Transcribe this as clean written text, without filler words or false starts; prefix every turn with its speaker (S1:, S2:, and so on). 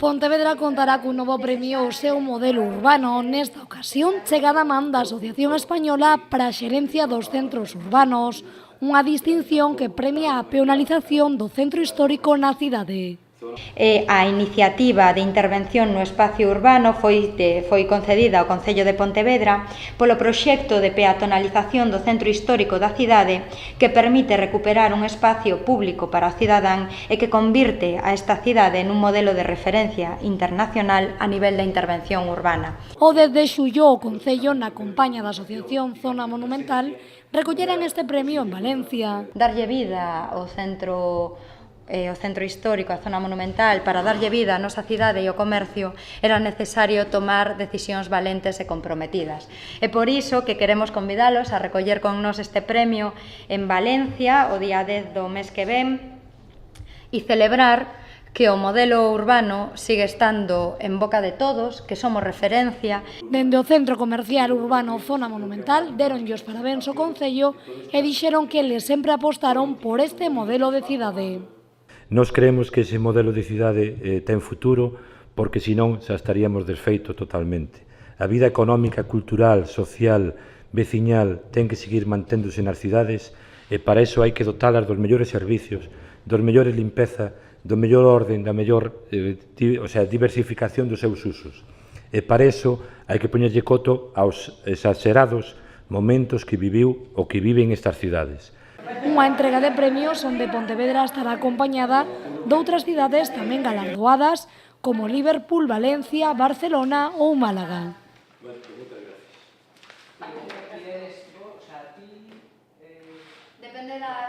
S1: Pontevedra contará cun novo premio ao seu modelo urbano. Nesta ocasión, chega da man da Asociación Española para a Xerencia dos Centros Urbanos, unha distinción que premia a peonalización do centro histórico na cidade.
S2: A iniciativa de intervención no espacio urbano foi concedida ao Concello de Pontevedra polo proxecto de peatonalización do centro histórico da cidade que permite recuperar un espacio público para o cidadán e que convirte a esta cidade nun modelo de referencia internacional a nivel da intervención urbana.
S1: O 10 de xullo, o Concello, na compaña da Asociación Zona Monumental, recolleran este premio en Valencia.
S2: Darlle vida ao centro histórico, a zona monumental, para darlle vida á nosa cidade e ao comercio, era necesario tomar decisións valentes e comprometidas. E por iso que queremos convidalos a recoller con nós este premio en Valencia o día 10 do mes que ven e celebrar que o modelo urbano sigue estando en boca de todos, que somos referencia.
S1: Dende o Centro Comercial Urbano Zona Monumental deronlle os parabéns ao Concello e dixeron que eles sempre apostaron por este modelo de cidade.
S3: Nós creemos que ese modelo de cidade ten futuro porque senón xa estaríamos desfeitos totalmente. A vida económica, cultural, social, veciñal ten que seguir manténdose nas cidades e para iso hai que dotalas dos mellores servicios, dos mellores limpeza, do mellor orden, da mellor diversificación dos seus usos. E para iso hai que poñerlle coto aos exagerados momentos que viviu ou que viven estas cidades.
S1: Unha entrega de premios onde Pontevedra estará acompañada doutras cidades tamén galardoadas como Liverpool, Valencia, Barcelona ou Málaga.
S2: Depende da